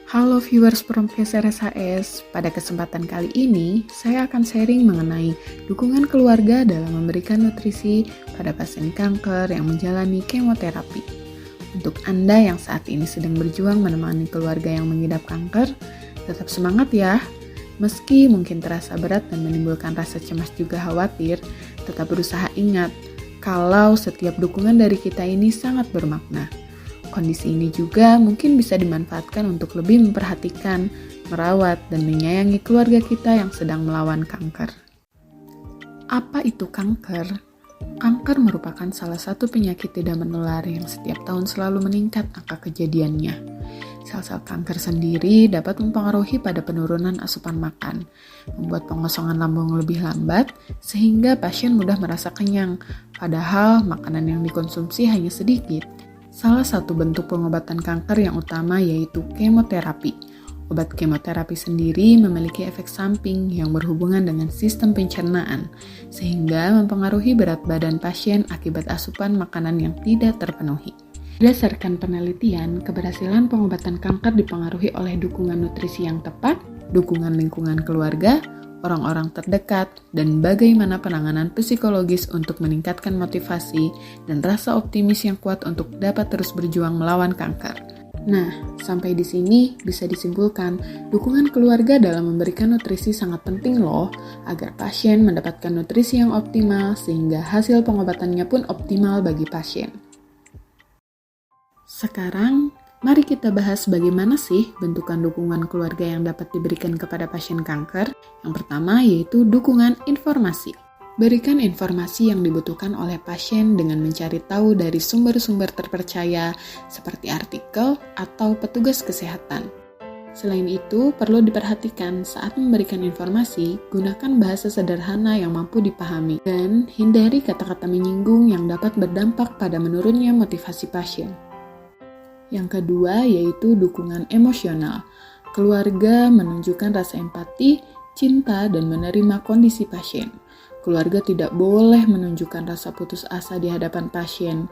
Halo viewers Podcast RSHS, pada kesempatan kali ini saya akan sharing mengenai dukungan keluarga dalam memberikan nutrisi pada pasien kanker yang menjalani kemoterapi. Untuk Anda yang saat ini sedang berjuang menemani keluarga yang mengidap kanker, tetap semangat ya. Meski mungkin terasa berat dan menimbulkan rasa cemas juga khawatir, tetap berusaha ingat kalau setiap dukungan dari kita ini sangat bermakna. Kondisi ini juga mungkin bisa dimanfaatkan untuk lebih memperhatikan, merawat, dan menyayangi keluarga kita yang sedang melawan kanker. Apa itu kanker? Kanker merupakan salah satu penyakit tidak menular yang setiap tahun selalu meningkat angka kejadiannya. Sel-sel kanker sendiri dapat mempengaruhi pada penurunan asupan makan, membuat pengosongan lambung lebih lambat, sehingga pasien mudah merasa kenyang, padahal makanan yang dikonsumsi hanya sedikit. Salah satu bentuk pengobatan kanker yang utama yaitu kemoterapi. Obat kemoterapi sendiri memiliki efek samping yang berhubungan dengan sistem pencernaan, sehingga mempengaruhi berat badan pasien akibat asupan makanan yang tidak terpenuhi. Berdasarkan penelitian, keberhasilan pengobatan kanker dipengaruhi oleh dukungan nutrisi yang tepat, dukungan lingkungan keluarga, orang-orang terdekat, dan bagaimana penanganan psikologis untuk meningkatkan motivasi dan rasa optimis yang kuat untuk dapat terus berjuang melawan kanker. Nah, sampai di sini bisa disimpulkan, dukungan keluarga dalam memberikan nutrisi sangat penting loh, agar pasien mendapatkan nutrisi yang optimal sehingga hasil pengobatannya pun optimal bagi pasien. Sekarang, mari kita bahas bagaimana sih bentukan dukungan keluarga yang dapat diberikan kepada pasien kanker. Yang pertama yaitu dukungan informasi. Berikan informasi yang dibutuhkan oleh pasien dengan mencari tahu dari sumber-sumber terpercaya seperti artikel atau petugas kesehatan. Selain itu, perlu diperhatikan saat memberikan informasi, gunakan bahasa sederhana yang mampu dipahami dan hindari kata-kata menyinggung yang dapat berdampak pada menurunnya motivasi pasien. Yang kedua yaitu dukungan emosional. Keluarga menunjukkan rasa empati, cinta, dan menerima kondisi pasien. Keluarga tidak boleh menunjukkan rasa putus asa di hadapan pasien.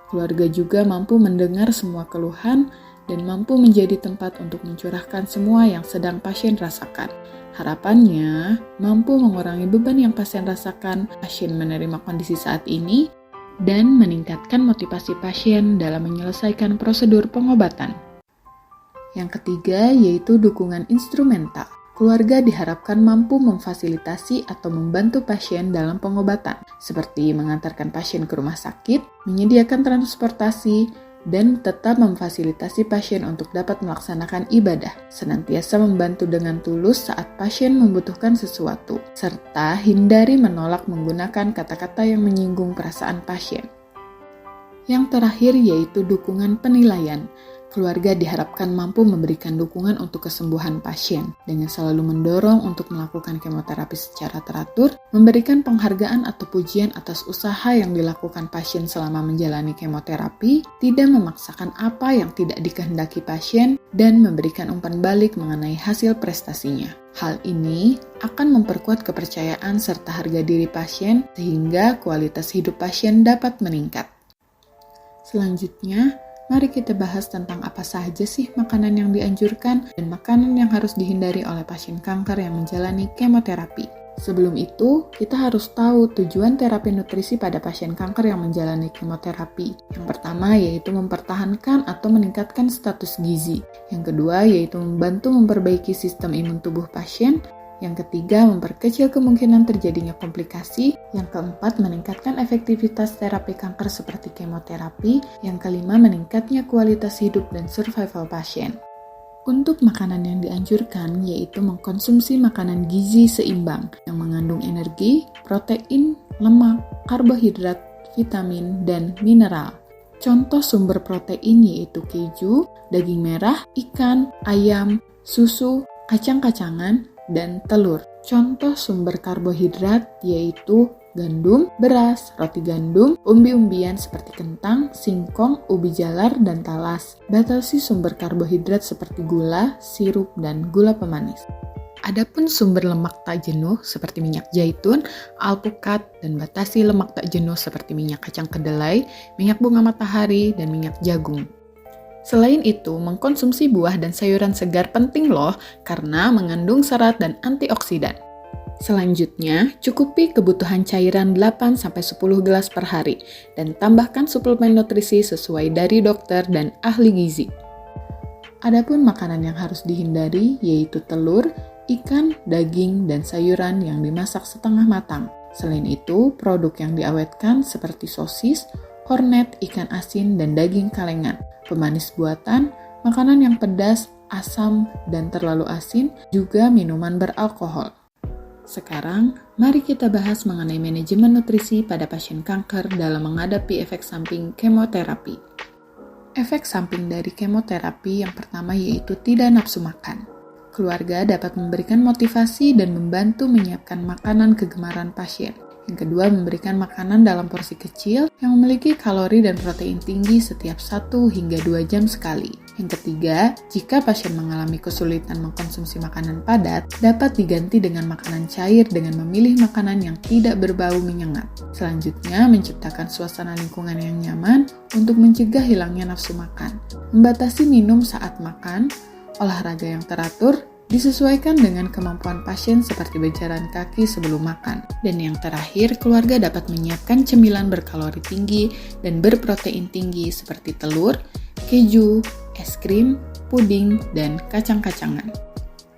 Keluarga juga mampu mendengar semua keluhan dan mampu menjadi tempat untuk mencurahkan semua yang sedang pasien rasakan. Harapannya, mampu mengurangi beban yang pasien rasakan, pasien menerima kondisi saat ini, dan meningkatkan motivasi pasien dalam menyelesaikan prosedur pengobatan. Yang ketiga yaitu dukungan instrumental. Keluarga diharapkan mampu memfasilitasi atau membantu pasien dalam pengobatan, seperti mengantarkan pasien ke rumah sakit, menyediakan transportasi, dan tetap memfasilitasi pasien untuk dapat melaksanakan ibadah, senantiasa membantu dengan tulus saat pasien membutuhkan sesuatu, serta hindari menolak menggunakan kata-kata yang menyinggung perasaan pasien. Yang terakhir yaitu dukungan penilaian. Keluarga diharapkan mampu memberikan dukungan untuk kesembuhan pasien dengan selalu mendorong untuk melakukan kemoterapi secara teratur, memberikan penghargaan atau pujian atas usaha yang dilakukan pasien selama menjalani kemoterapi, tidak memaksakan apa yang tidak dikehendaki pasien, dan memberikan umpan balik mengenai hasil prestasinya. Hal ini akan memperkuat kepercayaan serta harga diri pasien sehingga kualitas hidup pasien dapat meningkat. Selanjutnya, mari kita bahas tentang apa saja sih makanan yang dianjurkan dan makanan yang harus dihindari oleh pasien kanker yang menjalani kemoterapi. Sebelum itu, kita harus tahu tujuan terapi nutrisi pada pasien kanker yang menjalani kemoterapi. Yang pertama yaitu mempertahankan atau meningkatkan status gizi. Yang kedua yaitu membantu memperbaiki sistem imun tubuh pasien. Yang ketiga, memperkecil kemungkinan terjadinya komplikasi. Yang keempat, meningkatkan efektivitas terapi kanker seperti kemoterapi. Yang kelima, meningkatnya kualitas hidup dan survival pasien. Untuk makanan yang dianjurkan, yaitu mengkonsumsi makanan gizi seimbang yang mengandung energi, protein, lemak, karbohidrat, vitamin, dan mineral. Contoh sumber protein yaitu keju, daging merah, ikan, ayam, susu, kacang-kacangan, dan telur. Contoh sumber karbohidrat yaitu gandum, beras, roti gandum, umbi-umbian seperti kentang, singkong, ubi jalar, dan talas. Batasi sumber karbohidrat seperti gula, sirup, dan gula pemanis. Adapun sumber lemak tak jenuh seperti minyak zaitun, alpukat, dan batasi lemak tak jenuh seperti minyak kacang kedelai, minyak bunga matahari, dan minyak jagung. Selain itu, mengkonsumsi buah dan sayuran segar penting loh karena mengandung serat dan antioksidan. Selanjutnya, cukupi kebutuhan cairan 8-10 gelas per hari dan tambahkan suplemen nutrisi sesuai dari dokter dan ahli gizi. Adapun makanan yang harus dihindari yaitu telur, ikan, daging, dan sayuran yang dimasak setengah matang. Selain itu, produk yang diawetkan seperti sosis, kornet, ikan asin, dan daging kalengan, pemanis buatan, makanan yang pedas, asam, dan terlalu asin, juga minuman beralkohol. Sekarang, mari kita bahas mengenai manajemen nutrisi pada pasien kanker dalam menghadapi efek samping kemoterapi. Efek samping dari kemoterapi yang pertama yaitu tidak nafsu makan. Keluarga dapat memberikan motivasi dan membantu menyiapkan makanan kegemaran pasien. Yang kedua, memberikan makanan dalam porsi kecil yang memiliki kalori dan protein tinggi setiap 1 hingga 2 jam sekali. Yang ketiga, jika pasien mengalami kesulitan mengkonsumsi makanan padat, dapat diganti dengan makanan cair dengan memilih makanan yang tidak berbau menyengat. Selanjutnya, menciptakan suasana lingkungan yang nyaman untuk mencegah hilangnya nafsu makan. Membatasi minum saat makan, olahraga yang teratur, disesuaikan dengan kemampuan pasien seperti berjalan kaki sebelum makan. Dan yang terakhir, keluarga dapat menyiapkan cemilan berkalori tinggi dan berprotein tinggi seperti telur, keju, es krim, puding, dan kacang-kacangan.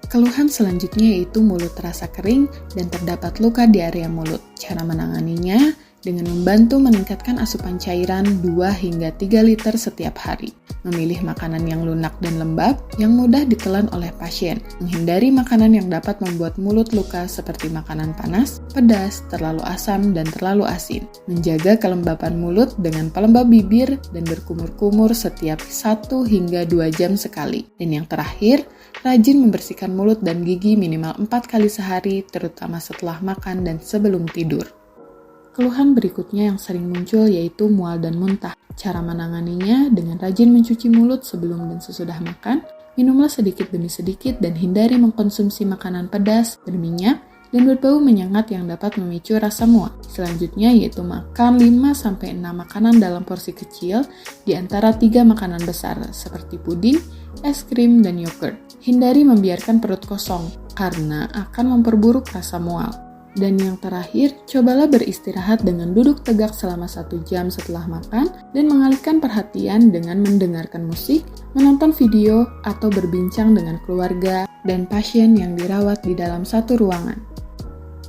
Keluhan selanjutnya yaitu mulut terasa kering dan terdapat luka di area mulut. Cara menanganinya dengan membantu meningkatkan asupan cairan 2 hingga 3 liter setiap hari. Memilih makanan yang lunak dan lembab yang mudah ditelan oleh pasien. Menghindari makanan yang dapat membuat mulut luka seperti makanan panas, pedas, terlalu asam, dan terlalu asin. Menjaga kelembapan mulut dengan pelembab bibir dan berkumur-kumur setiap 1 hingga 2 jam sekali. Dan yang terakhir, rajin membersihkan mulut dan gigi minimal 4 kali sehari, terutama setelah makan dan sebelum tidur. Keluhan berikutnya yang sering muncul yaitu mual dan muntah. Cara menanganinya dengan rajin mencuci mulut sebelum dan sesudah makan, minumlah sedikit demi sedikit dan hindari mengkonsumsi makanan pedas, berminyak, dan berbau menyengat yang dapat memicu rasa mual. Selanjutnya yaitu makan 5-6 makanan dalam porsi kecil di antara 3 makanan besar seperti puding, es krim, dan yogurt. Hindari membiarkan perut kosong karena akan memperburuk rasa mual. Dan yang terakhir, cobalah beristirahat dengan duduk tegak selama 1 jam setelah makan dan mengalihkan perhatian dengan mendengarkan musik, menonton video, atau berbincang dengan keluarga dan pasien yang dirawat di dalam satu ruangan.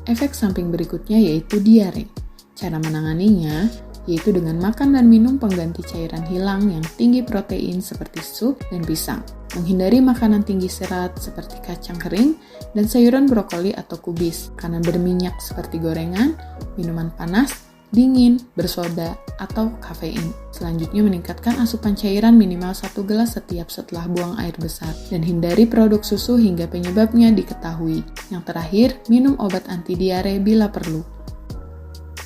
Efek samping berikutnya yaitu diare. Cara menanganinya yaitu dengan makan dan minum pengganti cairan hilang yang tinggi protein seperti sup dan pisang. Menghindari makanan tinggi serat seperti kacang kering dan sayuran brokoli atau kubis, makanan berminyak seperti gorengan, minuman panas, dingin, bersoda, atau kafein. Selanjutnya meningkatkan asupan cairan minimal 1 gelas setiap setelah buang air besar dan hindari produk susu hingga penyebabnya diketahui. Yang terakhir, minum obat anti diare bila perlu.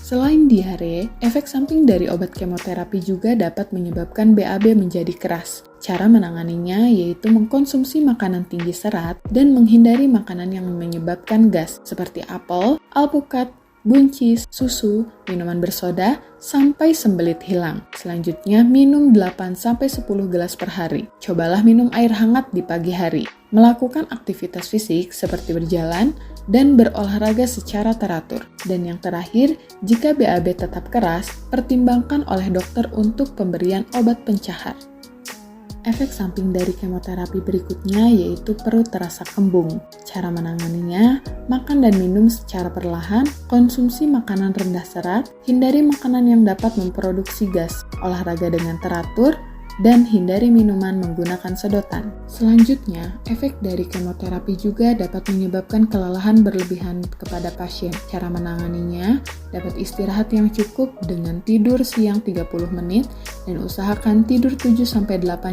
Selain diare, efek samping dari obat kemoterapi juga dapat menyebabkan BAB menjadi keras. Cara menanganinya yaitu mengkonsumsi makanan tinggi serat dan menghindari makanan yang menyebabkan gas seperti apel, alpukat, buncis, susu, minuman bersoda, sampai sembelit hilang. Selanjutnya, minum 8-10 gelas per hari. Cobalah minum air hangat di pagi hari. Melakukan aktivitas fisik seperti berjalan dan berolahraga secara teratur. Dan yang terakhir, jika BAB tetap keras, pertimbangkan oleh dokter untuk pemberian obat pencahar. Efek samping dari kemoterapi berikutnya yaitu perut terasa kembung. Cara menanganinya, makan dan minum secara perlahan, konsumsi makanan rendah serat, hindari makanan yang dapat memproduksi gas, olahraga dengan teratur, dan hindari minuman menggunakan sedotan. Selanjutnya, efek dari kemoterapi juga dapat menyebabkan kelelahan berlebihan kepada pasien. Cara menanganinya dapat istirahat yang cukup dengan tidur siang 30 menit dan usahakan tidur 7-8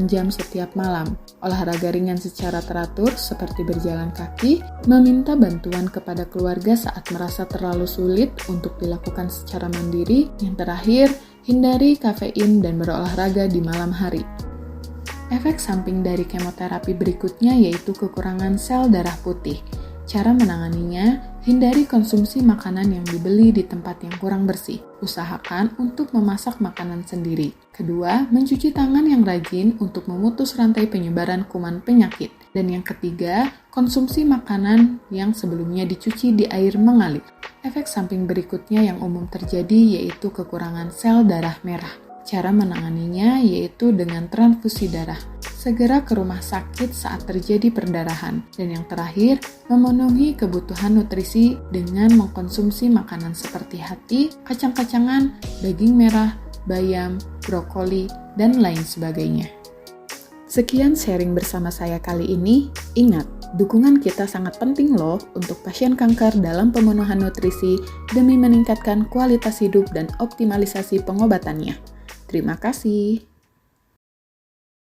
jam setiap malam. Olahraga ringan secara teratur seperti berjalan kaki, meminta bantuan kepada keluarga saat merasa terlalu sulit untuk dilakukan secara mandiri. Yang terakhir, hindari kafein dan berolahraga di malam hari. Efek samping dari kemoterapi berikutnya yaitu kekurangan sel darah putih. Cara menanganinya, Hindari konsumsi makanan yang dibeli di tempat yang kurang bersih. Usahakan untuk memasak makanan sendiri. Kedua, mencuci tangan yang rajin untuk memutus rantai penyebaran kuman penyakit. Dan yang ketiga, konsumsi makanan yang sebelumnya dicuci di air mengalir. Efek samping berikutnya yang umum terjadi yaitu kekurangan sel darah merah. Cara menanganinya yaitu dengan transfusi darah. Segera ke rumah sakit saat terjadi perdarahan. Dan yang terakhir, memenuhi kebutuhan nutrisi dengan mengkonsumsi makanan seperti hati, kacang-kacangan, daging merah, bayam, brokoli, dan lain sebagainya. Sekian sharing bersama saya kali ini. Ingat, dukungan kita sangat penting loh untuk pasien kanker dalam pemenuhan nutrisi demi meningkatkan kualitas hidup dan optimalisasi pengobatannya. Terima kasih.